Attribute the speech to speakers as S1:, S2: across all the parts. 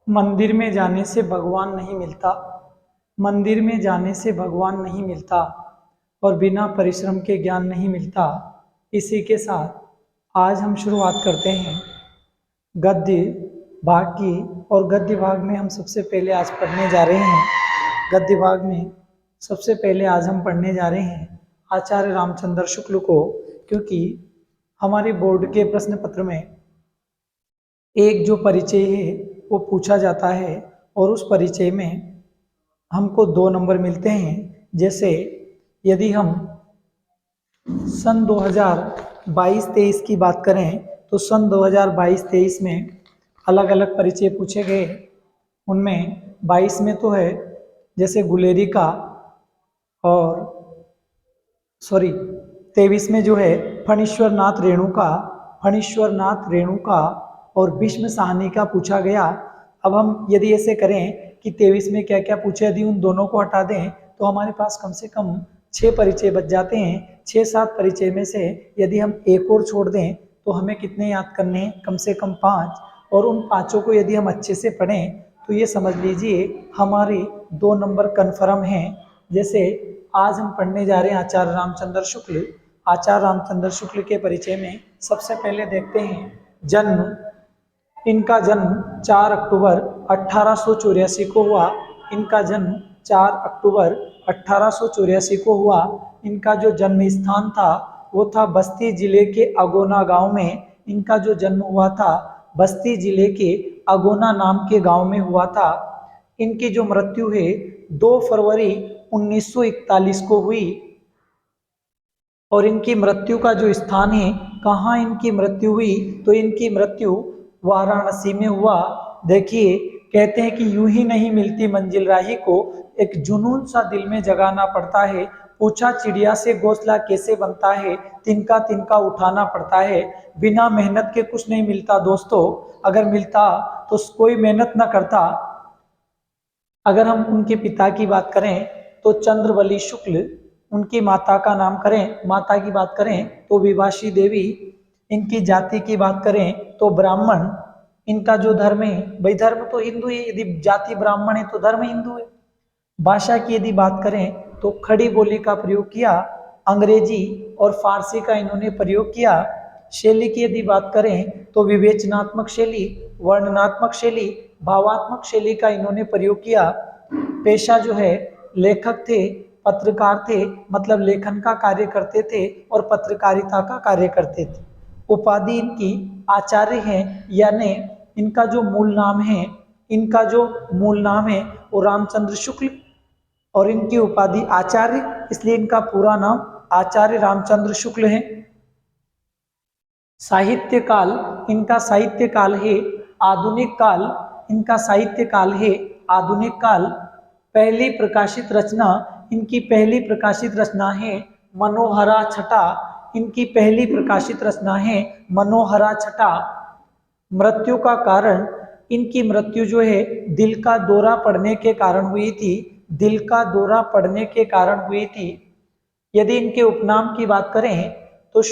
S1: मंदिर में जाने से भगवान नहीं मिलता। मंदिर में जाने से भगवान नहीं मिलता और बिना परिश्रम के ज्ञान नहीं मिलता। इसी के साथ आज हम शुरुआत करते हैं गद्य भाग की। और गद्य भाग में हम सबसे पहले आज पढ़ने जा रहे हैं। गद्य भाग में सबसे पहले आज हम पढ़ने जा रहे हैं आचार्य रामचंद्र शुक्ल को, क्योंकि हमारे बोर्ड के प्रश्न पत्र में एक जो परिचय है वो पूछा जाता है और उस परिचय में हमको 2 नंबर मिलते हैं। जैसे यदि हम सन 2022-23 की बात करें तो सन 2022-23 में अलग अलग परिचय पूछे गए। उनमें 22 में तो है जैसे गुलेरी का, और 23 में जो है फणीश्वर नाथ रेणुका और भीष्म साहनी का पूछा गया। अब हम यदि ऐसे करें कि 23 में क्या क्या पूछे, यदि उन दोनों को हटा दें तो हमारे पास कम से कम 6 परिचय बच जाते हैं। 6-7 परिचय में से यदि हम एक और छोड़ दें तो हमें कितने याद करने हैं, कम से कम 5। और उन 5 को यदि हम अच्छे से पढ़ें तो ये समझ लीजिए हमारे 2 नंबर कन्फर्म हैं। जैसे आज हम पढ़ने जा रहे हैं आचार्य रामचंद्र शुक्ल। आचार्य रामचंद्र शुक्ल के परिचय में सबसे पहले देखते हैं जन्म। इनका जन्म 4 अक्टूबर 1884 को हुआ। इनका जन्म 4 अक्टूबर 1884 को हुआ। इनका जो जन्म स्थान था वो था बस्ती जिले के अगोना गांव में। इनका जो जन्म हुआ था बस्ती जिले के अगोना नाम के गांव में हुआ था। इनकी जो मृत्यु है 2 फरवरी 1941 को हुई। और इनकी मृत्यु का जो स्थान है, कहाँ इनकी मृत्यु हुई, तो इनकी मृत्यु वाराणसी में हुआ। देखिए कहते हैं कि यूं ही नहीं मिलती मंजिल राही को, एक जुनून सा दिल में जगाना पड़ता है। पूछा चिड़िया से घोंसला कैसे बनता है, तिनका तिनका उठाना पड़ता है। बिना मेहनत के कुछ नहीं मिलता दोस्तों, अगर मिलता तो कोई मेहनत ना करता। अगर हम उनके पिता की बात करें तो चंद्रवली शुक्ल, उनकी माता का नाम करें, माता की बात करें तो विभाषी देवी। इनकी जाति की बात करें तो ब्राह्मण। इनका जो धर्म है, भाई धर्म तो हिंदू है, यदि जाति ब्राह्मण है तो धर्म हिंदू है। भाषा की यदि बात करें तो खड़ी बोली का प्रयोग किया, अंग्रेजी और फारसी का इन्होंने प्रयोग किया। शैली की यदि बात करें तो विवेचनात्मक शैली, वर्णनात्मक शैली, भावात्मक शैली का इन्होंने प्रयोग किया। पेशा जो है लेखक थे, पत्रकार थे, मतलब लेखन का कार्य करते थे और पत्रकारिता का कार्य करते थे। उपाधि इनकी आचार्य हैं, यानी इनका जो मूल नाम है, इनका जो मूल नाम है वो रामचंद्र शुक्ल और इनकी उपाधि आचार्य, इसलिए इनका पूरा नाम आचार्य रामचंद्र शुक्ल है। साहित्य काल, इनका साहित्य काल है आधुनिक काल। इनका साहित्य काल है आधुनिक काल। पहली प्रकाशित रचना, इनकी पहली प्रकाशित रचना है मनोहरा छटा। इनकी पहली प्रकाशित रचना है मनोहरा छटा। मृत्यु का कारण, इनकी मृत्यु जो है दिल का दौरा पड़ने के कारण हुई थी। दिल का दौरा पड़ने के कारण हुई थी। यदि इनके उपनाम की बात करें तो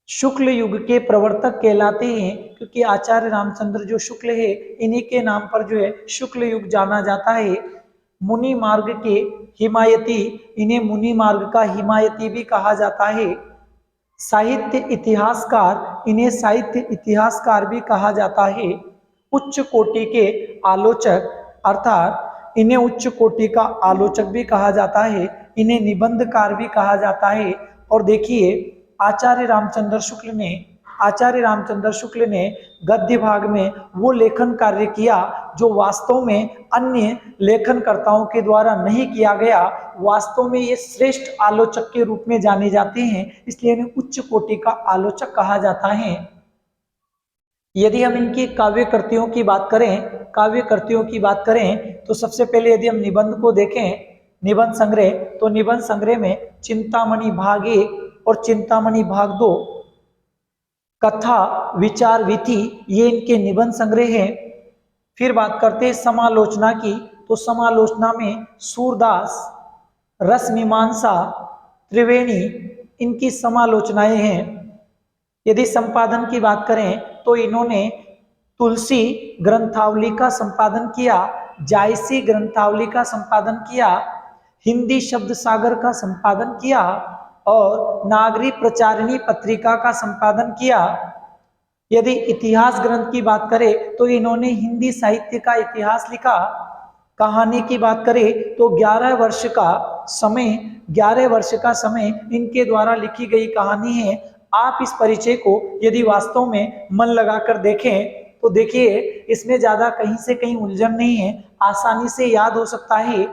S1: शुक्ल युग के प्रवर्तक कहलाते हैं, क्योंकि आचार्य रामचंद्र जो शुक्ल है इन्हीं के नाम पर जो है शुक्ल युग जाना जाता है। मुनि मार्ग के हिमायती, इन्हें मुनि मार्ग का हिमायती भी कहा जाता है। साहित्य इतिहासकार, इन्हें साहित्य इतिहासकार भी कहा जाता है। उच्च कोटि के आलोचक, अर्थात इन्हें उच्च कोटि का आलोचक भी कहा जाता है। इन्हें निबंधकार भी कहा जाता है। और देखिए आचार्य रामचंद्र शुक्ल ने गद्य भाग में वो लेखन कार्य किया जो वास्तव में अन्य लेखनकर्ताओं के द्वारा नहीं किया गया। वास्तव में ये श्रेष्ठ आलोचक के रूप में जाने जाते हैं, इसलिए इन्हें उच्च कोटि का आलोचक कहा जाता है। यदि हम इनकी काव्य कृतियों की बात करें तो सबसे पहले यदि हम निबंध को देखें, निबंध संग्रह, तो निबंध संग्रह में चिंतामणि भाग 1 और चिंतामणि भाग 2, कथा विचार विधि, ये इनके निबंध संग्रह हैं। फिर बात करते हैं समालोचना की, तो समालोचना में सूरदास, रस मीमांसा, त्रिवेणी, इनकी समालोचनाएं हैं। यदि संपादन की बात करें तो इन्होंने तुलसी ग्रंथावली का संपादन किया, जायसी ग्रंथावली का संपादन किया, हिंदी शब्द सागर का संपादन किया और नागरी प्रचारिणी पत्रिका का संपादन किया। यदि इतिहास ग्रंथ की बात करें तो इन्होंने हिंदी साहित्य का इतिहास लिखा। कहानी की बात करें तो 11 वर्ष का समय इनके द्वारा लिखी गई कहानी है। आप इस परिचय को यदि वास्तव में मन लगाकर देखें तो देखिए इसमें ज्यादा कहीं से कहीं उलझन नहीं है, आसानी से याद हो सकता है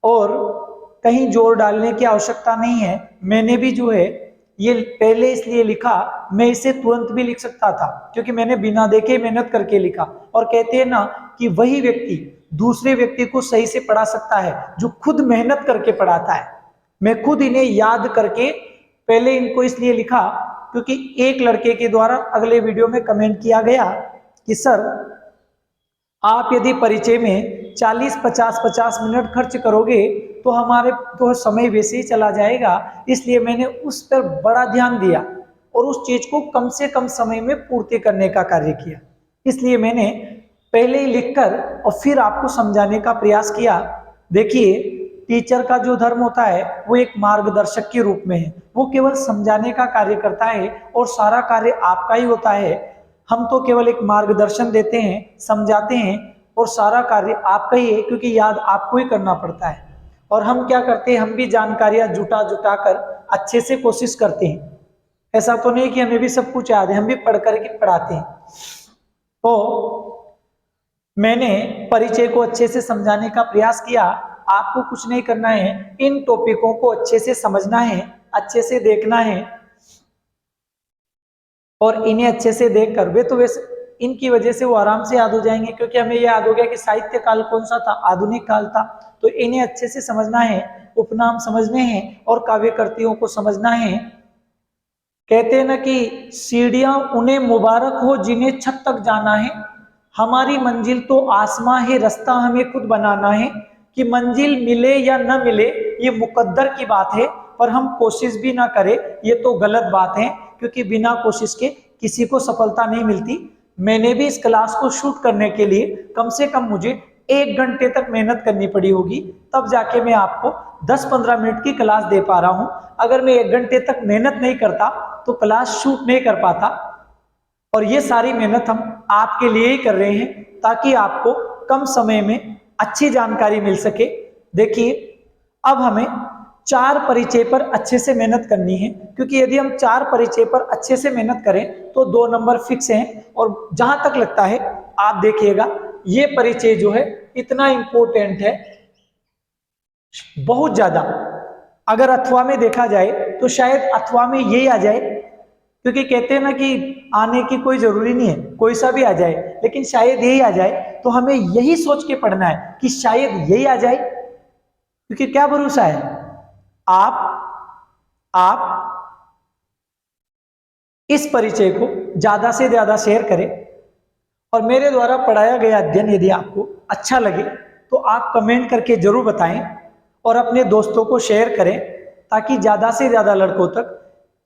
S1: और कहीं जोर डालने की आवश्यकता नहीं है। मैंने भी जो है ये पहले इसलिए लिखा, मैं इसे तुरंत भी लिख सकता था क्योंकि मैंने बिना देखे मेहनत करके लिखा। और कहते हैं ना कि वही व्यक्ति दूसरे व्यक्ति को सही से पढ़ा सकता है जो खुद मेहनत करके पढ़ाता है। मैं खुद इन्हें याद करके पहले इनको इसलिए लिखा क्योंकि एक लड़के के द्वारा अगले वीडियो में कमेंट किया गया कि सर आप यदि परिचय में 40-50 मिनट खर्च करोगे तो हमारे तो समय वैसे ही चला जाएगा, इसलिए मैंने उस पर बड़ा ध्यान दिया और उस चीज को कम से कम समय में पूर्ति करने का कार्य किया। इसलिए मैंने पहले ही लिखकर और फिर आपको समझाने का प्रयास किया। देखिए टीचर का जो धर्म होता है वो एक मार्गदर्शक के रूप में है, वो केवल समझाने का कार्य करता है और सारा कार्य आपका ही होता है। हम तो केवल एक मार्गदर्शन देते हैं, समझाते हैं और सारा कार्य आपका ही है क्योंकि याद आपको ही करना पड़ता है। और हम क्या करते हैं, हम भी जानकारियां जुटा कर अच्छे से कोशिश करते हैं। ऐसा तो नहीं कि हमें भी सब कुछ याद है, हम भी पढ़ करके पढ़ाते हैं। तो मैंने परिचय को अच्छे से समझाने का प्रयास किया। आपको कुछ नहीं करना है, इन टॉपिकों को अच्छे से समझना है, अच्छे से देखना है और इन्हें अच्छे से देखकर वे तो वैसे इनकी वजह से वो आराम से याद हो जाएंगे क्योंकि हमें याद हो गया कि साहित्य काल कौन सा था, आधुनिक काल था। तो इन्हें अच्छे से समझना है, उपनाम समझने हैं और काव्यकृतियों को समझना है। कहते हैं ना कि सीढ़ियां उन्हें मुबारक हो जिन्हें छत तक जाना है, हमारी मंजिल तो आसमां है, रास्ता हमें खुद बनाना है। कि मंजिल मिले या न मिले ये मुकद्दर की बात है, पर हम कोशिश भी ना करें ये तो गलत बात है क्योंकि बिना कोशिश के किसी को सफलता नहीं मिलती। मैंने भी इस क्लास को शूट करने के लिए कम से कम मुझे 1 घंटे तक मेहनत करनी पड़ी होगी, तब जाके मैं आपको 10-15 मिनट की क्लास दे पा रहा हूं। अगर मैं 1 घंटे तक मेहनत नहीं करता तो क्लास शूट नहीं कर पाता। और ये सारी मेहनत हम आपके लिए ही कर रहे हैं ताकि आपको कम समय में अच्छी जानकारी मिल सके। देखिए अब हमें 4 परिचय पर अच्छे से मेहनत करनी है क्योंकि यदि हम 4 परिचय पर अच्छे से मेहनत करें तो 2 नंबर फिक्स हैं। और जहां तक लगता है आप देखिएगा ये परिचय जो है इतना इंपॉर्टेंट है, बहुत ज्यादा। अगर अथवा में देखा जाए तो शायद अथवा में यही आ जाए क्योंकि कहते हैं ना कि आने की कोई जरूरी नहीं है, कोई सा भी आ जाए, लेकिन शायद यही आ जाए। तो हमें यही सोच के पढ़ना है कि शायद यही आ जाए क्योंकि क्या भरोसा है। आप इस परिचय को ज्यादा से ज्यादा शेयर करें और मेरे द्वारा पढ़ाया गया अध्ययन यदि आपको अच्छा लगे तो आप कमेंट करके जरूर बताएं और अपने दोस्तों को शेयर करें ताकि ज्यादा से ज्यादा लड़कों तक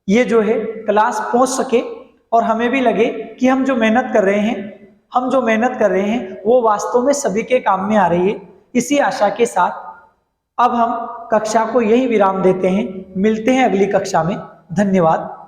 S1: ये जो है क्लास पहुंच सके और हमें भी लगे कि हम जो मेहनत कर रहे हैं वो वास्तव में सभी के काम में आ रही है। इसी आशा के साथ अब हम कक्षा को यही विराम देते हैं, मिलते हैं अगली कक्षा में। धन्यवाद।